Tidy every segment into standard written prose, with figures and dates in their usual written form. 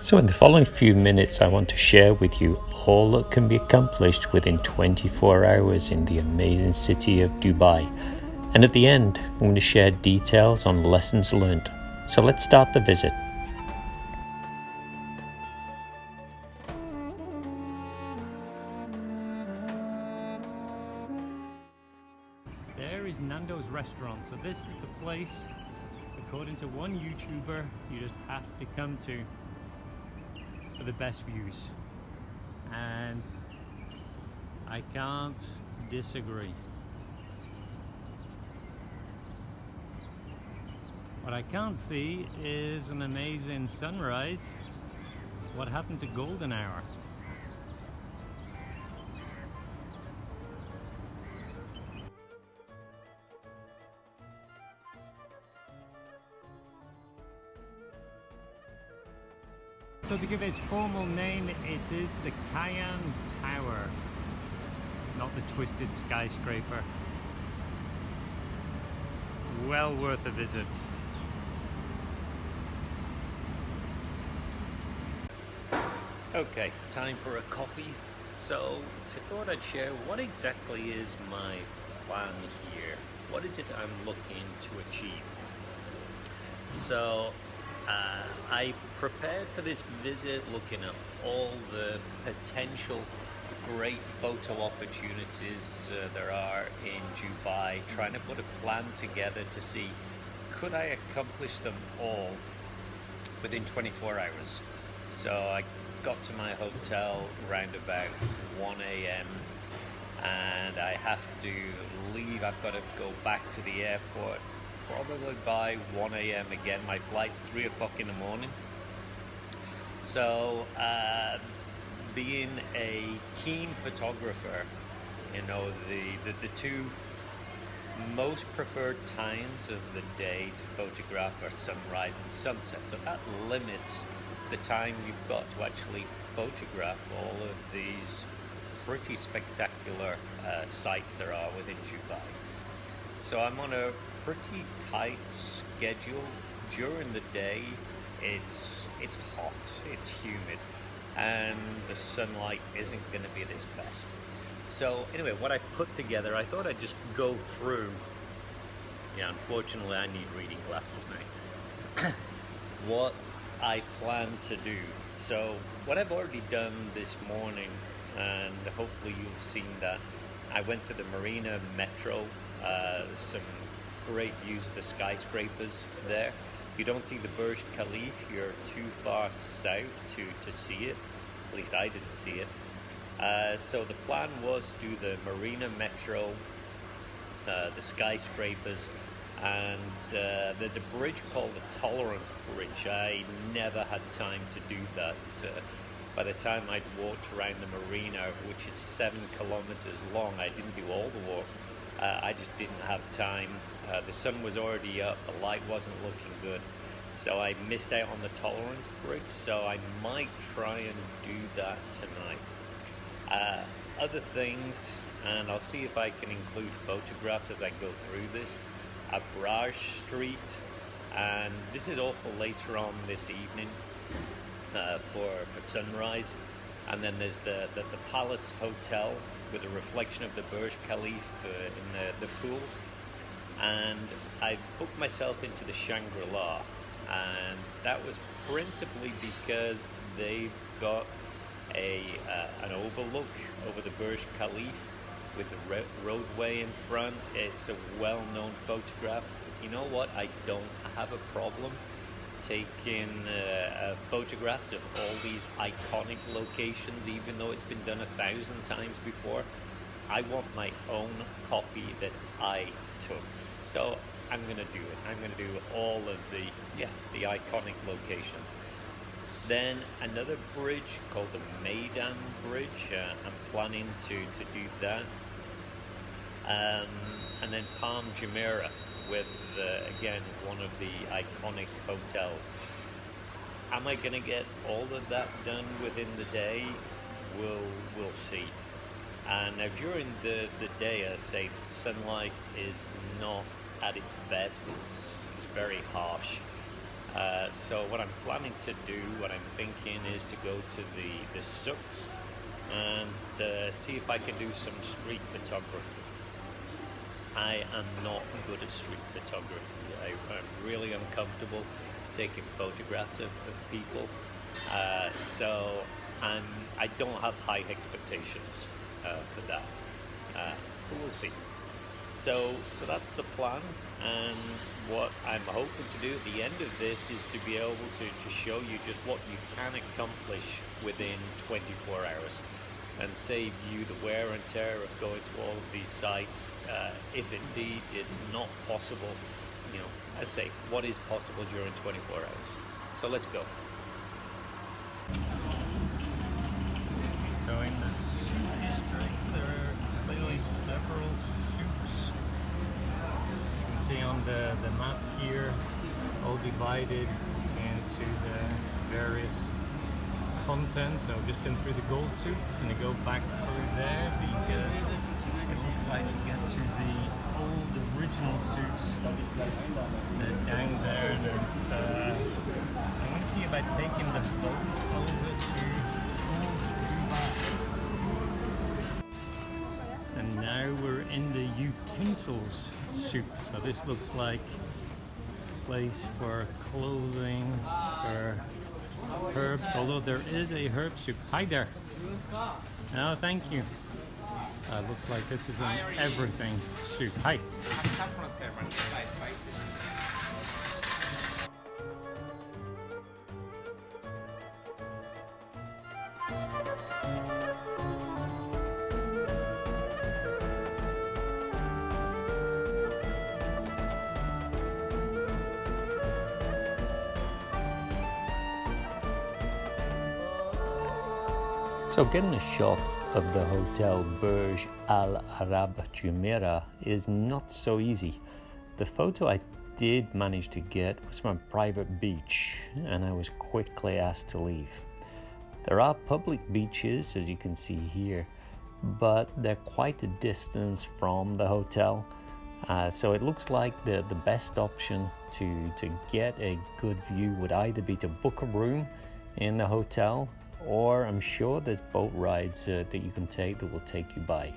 So in the following few minutes I want to share with you all that can be accomplished within 24 hours in the amazing city of Dubai. And at the end I'm going to share details on lessons learned. So let's start the visit. There is Nando's restaurant. So this is the place, according to one YouTuber, you just have to come to for the best views. And I can't disagree. What I can't see is an amazing sunrise. What happened to golden hour? So to give its formal name, it is the Cayenne Tower, not the twisted skyscraper. Well worth a visit. Okay, time for a coffee. So I thought I'd share what exactly is my plan here. What is it I'm looking to achieve? So I prepared for this visit looking at all the potential great photo opportunities there are in Dubai, trying to put a plan together to see could I accomplish them all within 24 hours. So I got to my hotel around about 1 a.m. and I have to leave. I've got to go back to the airport probably by 1 a.m. again. My flight's 3 o'clock in the morning. So being a keen photographer, you know, the two most preferred times of the day to photograph are sunrise and sunset. So that limits the time you've got to actually photograph all of these pretty spectacular sites there are within Dubai. So I'm on a pretty tight schedule. During the day it's hot, it's humid, and the sunlight isn't going to be at its best. So anyway, what I put together, I thought I'd just go through. Yeah, unfortunately I need reading glasses now. What I plan to do. So what I've already done this morning, and hopefully you've seen that, I went to the Marina metro. Some great views of the skyscrapers there. If you don't see the Burj Khalifa, you're too far south to see it. At least I didn't see it. So the plan was to do the Marina metro, the skyscrapers, and there's a bridge called the Tolerance Bridge. I never had time to do that. By the time I'd walked around the marina, which is 7 kilometers long, I didn't do all the walk. I just didn't have time. The sun was already up, the light wasn't looking good, so I missed out on the Tolerance Bridge. So I might try and do that tonight. Other things, and I'll see if I can include photographs as I go through this. Burj Street, and this is all for later on this evening for sunrise. And then there's the Palace Hotel with a reflection of the Burj Khalifa in the pool. And I booked myself into the Shangri-La, and that was principally because they've got an overlook over the Burj Khalifa with the roadway in front. It's a well-known photograph. You know what? I don't have a problem taking photographs of all these iconic locations, even though it's been done 1,000 times before. I want my own copy that I took. So I'm going to do it. I'm going to do all of the iconic locations. Then another bridge called the Maidan Bridge. I'm planning to do that. And then Palm Jumeirah with, again, one of the iconic hotels. Am I going to get all of that done within the day? We'll see. And now during the day, I say sunlight is not at its best. It's very harsh. So what I'm planning to do, what I'm thinking is to go to the souks and see if I can do some street photography. I am not good at street photography. I'm really uncomfortable taking photographs of people. So I don't have high expectations for that. But we'll see. So that's the plan, and what I'm hoping to do at the end of this is to be able to show you just what you can accomplish within 24 hours and save you the wear and tear of going to all of these sites, if indeed it's not possible. You know, I say, what is possible during 24 hours? So let's go. So in the soup district, there are clearly several soups. You can see on the map here, all divided into the various contents. So I've just been through the gold soup. I'm going to go back through there because it looks like to get to the old original soups. They're down there, and I'm going to see about taking the boat over to old Dubai. And now we're in the utensils soup. So this looks like a place for clothing, for herbs, although there is a herb soup. Hi there. No, thank you. Looks like this is an everything soup. Hi. So getting a shot of the hotel Burj Al Arab Jumeirah is not so easy. The photo I did manage to get was from a private beach, and I was quickly asked to leave. There are public beaches, as you can see here, but they're quite a distance from the hotel. So it looks like the best option to get a good view would either be to book a room in the hotel, or I'm sure there's boat rides that you can take that will take you by.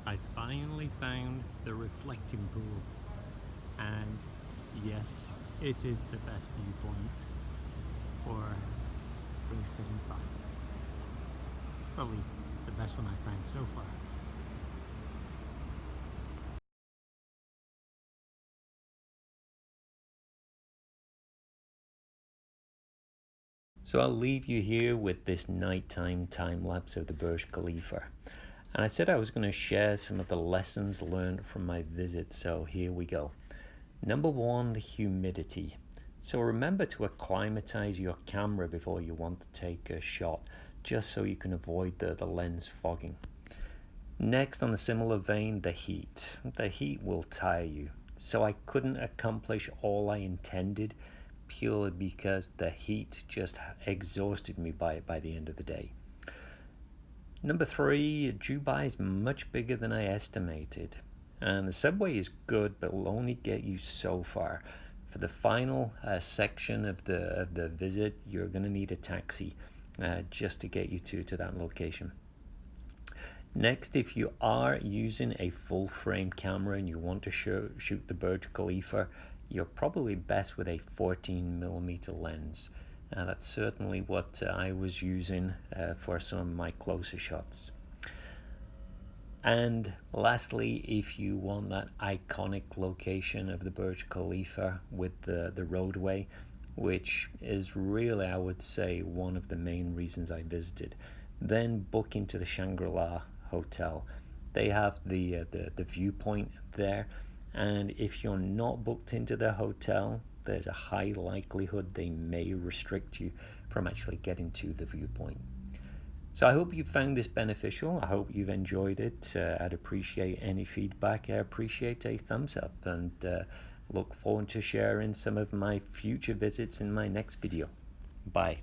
I finally found the reflecting pool, and yes, it is the best viewpoint for Burj Khalifa. Well, at least it's the best one I've found so far. So I'll leave you here with this nighttime time lapse of the Burj Khalifa. And I said I was going to share some of the lessons learned from my visit, so here we go. Number one, the humidity. So remember to acclimatize your camera before you want to take a shot, just so you can avoid the lens fogging. Next, on a similar vein, the heat. The heat will tire you. So I couldn't accomplish all I intended purely because the heat just exhausted me by the end of the day. Number 3, Dubai is much bigger than I estimated. And the subway is good, but will only get you so far. For the final section of the visit, you're going to need a taxi just to get you to that location. Next, if you are using a full frame camera and you want to shoot the Burj Khalifa, you're probably best with a 14mm lens. That's certainly what I was using for some of my closer shots. And lastly, if you want that iconic location of the Burj Khalifa with the roadway, which is really, I would say, one of the main reasons I visited, then book into the Shangri-La Hotel. They have the viewpoint there, and if you're not booked into the hotel, there's a high likelihood they may restrict you from actually getting to the viewpoint. So I hope you found this beneficial. I hope you've enjoyed it. I'd appreciate any feedback. I appreciate a thumbs up, and look forward to sharing some of my future visits in my next video. Bye.